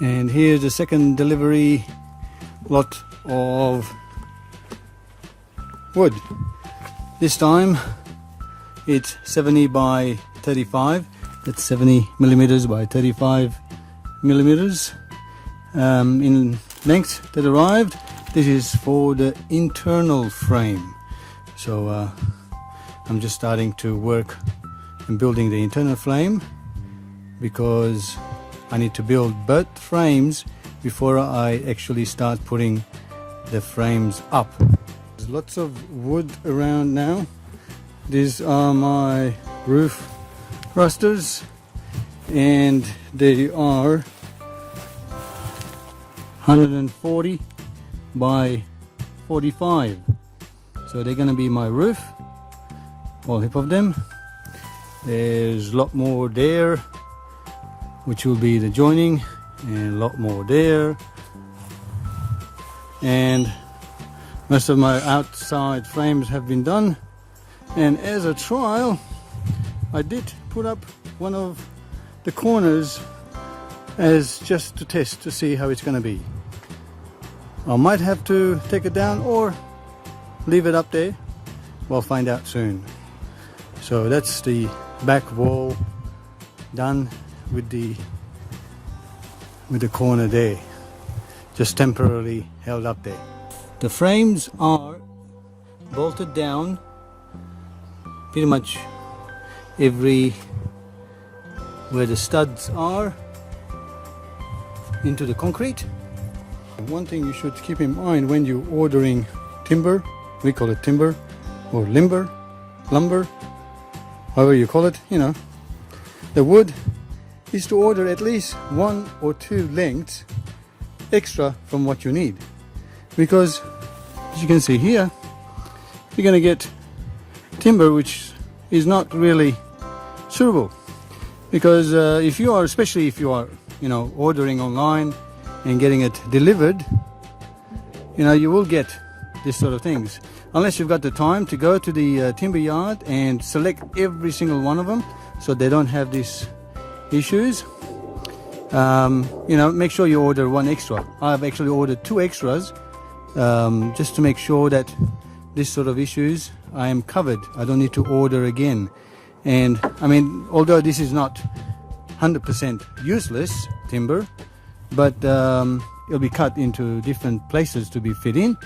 And here's the second delivery lot of wood. This time it's 70 by 35. That's 70 millimeters by 35 millimeters in length that arrived. This is for the internal frame. So I'm just starting to work and building the internal frame because I need to build both frames before I actually start putting the frames up. There's lots of wood around now. These are my roof rusters and they are 140 by 45. So they're going to be my roof, all heap of them. There's a lot more there, which will be the joining, and a lot more there. And most of my outside frames have been done. And as a trial, I did put up one of the corners as just to test to see how it's going to be. I might have to take it down or leave it up there. We'll find out soon. So that's the back wall done with the corner there, just temporarily held up there. The frames are bolted down pretty much every where the studs are into the concrete. One thing you should keep in mind when you're ordering timber, we call it timber or lumber, however you call it, you know, the wood is to order at least 1 or 2 lengths extra from what you need, because as you can see here, you're going to get timber which is not really suitable, because if you are, especially if you are, you know, ordering online and getting it delivered, you know, you will get this sort of things unless you've got the time to go to the timber yard and select every single one of them so they don't have these issues. You know, make sure you order 1 extra. I've actually ordered 2 extras just to make sure that this sort of issues I am covered. I don't need to order again. And I mean, although this is not 100% useless timber, but it'll be cut into different places to be fit in.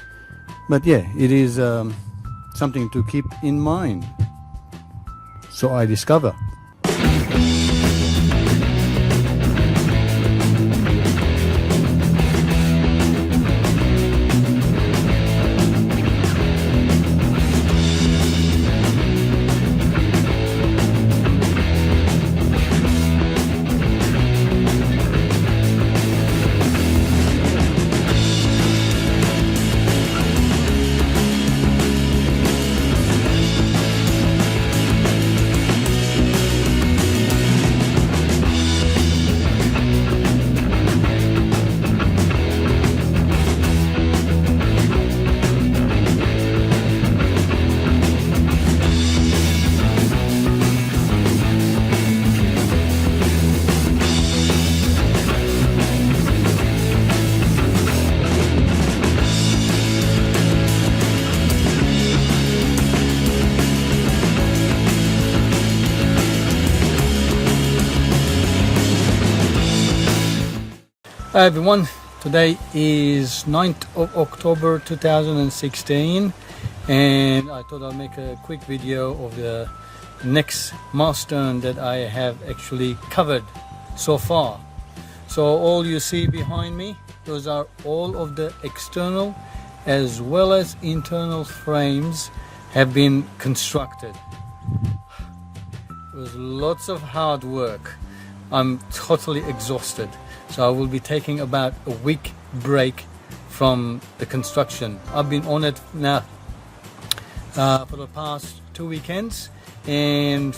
But yeah, it is something to keep in mind. So I discover. Hi everyone, today is 9th of October 2016 and I thought I'll make a quick video of the next milestone that I have actually covered so far. So all you see behind me, those are all of the external as well as internal frames have been constructed. It was lots of hard work. I'm totally exhausted. So I will be taking about a week break from the construction. I've been on it now for the past 2 weekends and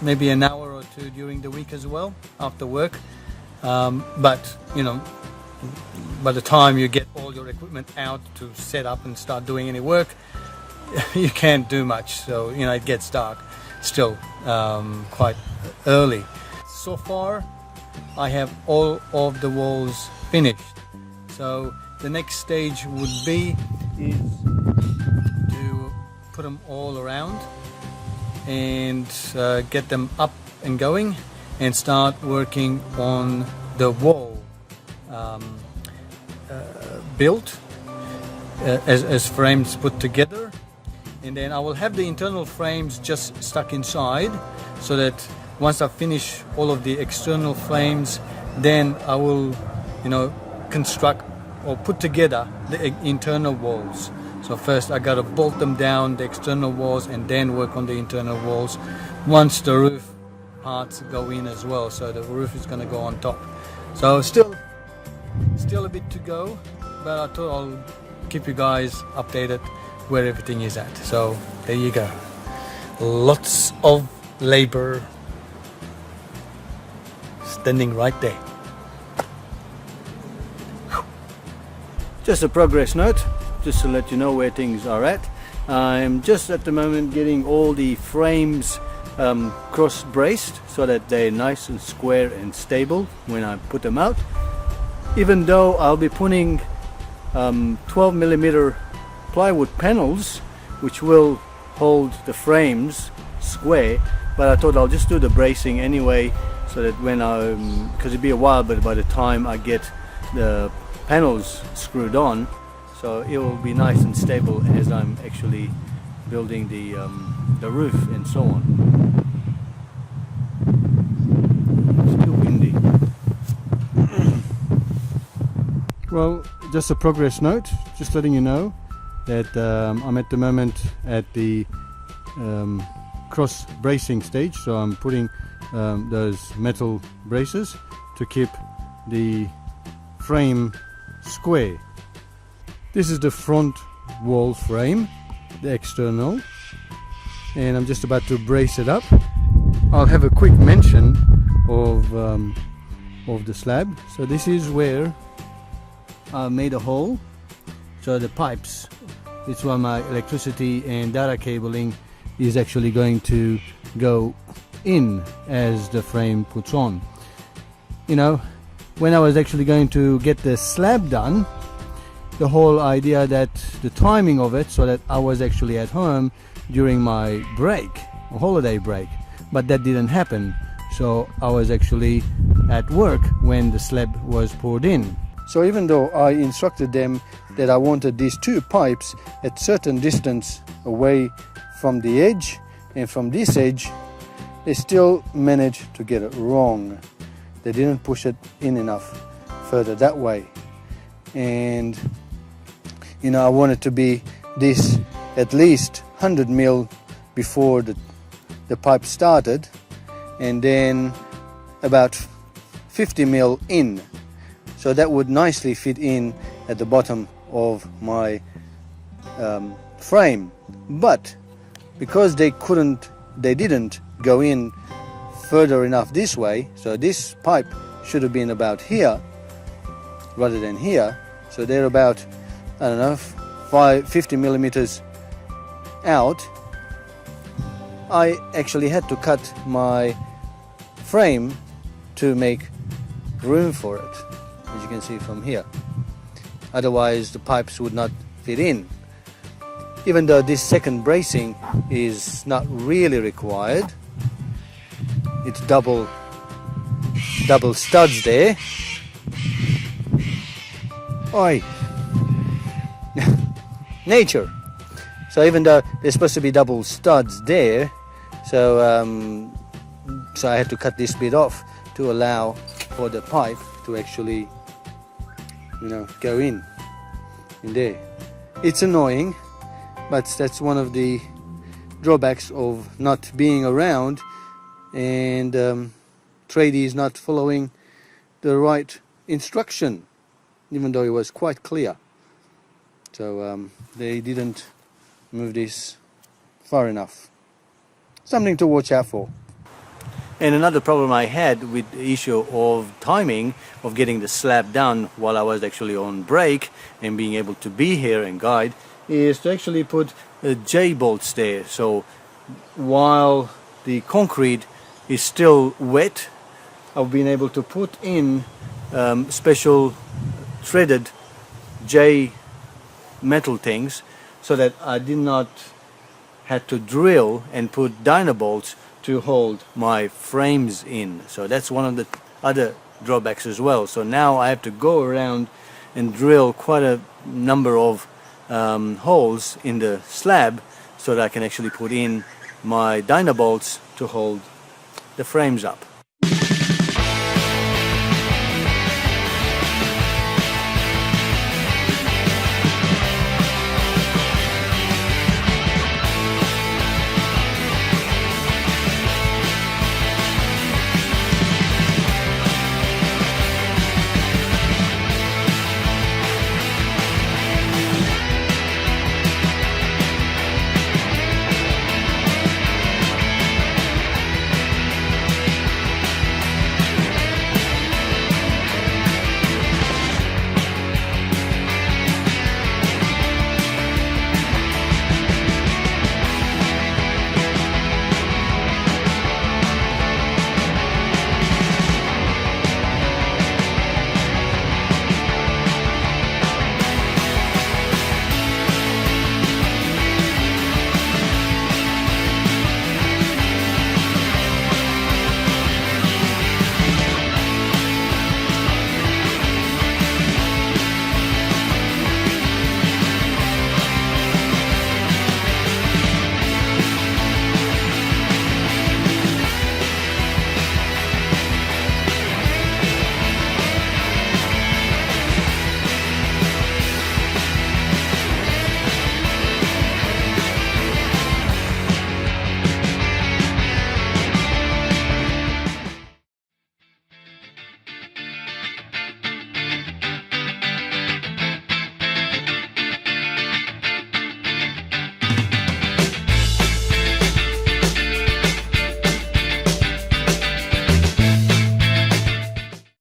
maybe an hour or 2 during the week as well after work. But you know, by the time you get all your equipment out to set up and start doing any work, you can't do much. So you know, it gets dark still quite early. So far I have all of the walls finished. So the next stage would be is to put them all around and get them up and going and start working on the wall built as frames put together, and then I will have the internal frames just stuck inside, so that once I finish all of the external frames, then I will, you know, construct or put together the internal walls. So first I gotta bolt them down, the external walls, and then work on the internal walls once the roof parts go in as well. So the roof is gonna go on top. So still a bit to go, but I thought I'll keep you guys updated where everything is at. So there you go. Lots of labor standing right there. Just a progress note, just to let you know where things are at. I'm just at the moment getting all the frames cross braced so that they're nice and square and stable when I put them out. Even though I'll be putting 12mm plywood panels which will hold the frames square, but I thought I'll just do the bracing anyway, so that when because it'd be a while, but by the time I get the panels screwed on, so it will be nice and stable as I'm actually building the roof and so on. Still windy. Well, just a progress note, just letting you know that I'm at the moment at the cross bracing stage, so I'm putting those metal braces to keep the frame square. This is the front wall frame, the external, and I'm just about to brace it up. I'll have a quick mention of the slab. So this is where I made a hole, so the pipes, it's where my electricity and data cabling is actually going to go in as the frame puts on. You know, when I was actually going to get the slab done, the whole idea that the timing of it, so that I was actually at home during my break, a holiday break, but that didn't happen. So I was actually at work when the slab was poured in. So even though I instructed them that I wanted these two pipes at certain distance away from the edge and from this edge, they still managed to get it wrong. They didn't push it in enough further that way. And you know, I wanted to be this at least 100 mil before the pipe started, and then about 50 mil in. So that would nicely fit in at the bottom of my frame. But because they didn't go in further enough this way, so this pipe should have been about here rather than here. So they're about, I don't know, 50 millimeters out. I actually had to cut my frame to make room for it, as you can see from here. Otherwise the pipes would not fit in. Even though this second bracing is not really required, it's double studs there. Oi! Nature! So even though there's supposed to be double studs there, so I had to cut this bit off to allow for the pipe to actually, you know, go in there. It's annoying, but that's one of the drawbacks of not being around and tradies not following the right instruction, even though it was quite clear. So they didn't move this far enough. Something to watch out for. And another problem I had with the issue of timing of getting the slab done while I was actually on break and being able to be here and guide is to actually put J-bolts there. So while the concrete is still wet, I've been able to put in special threaded J metal things, so that I did not have to drill and put Dynabolts to hold my frames in. So that's one of the other drawbacks as well. So now I have to go around and drill quite a number of holes in the slab so that I can actually put in my Dynabolts to hold the frames up.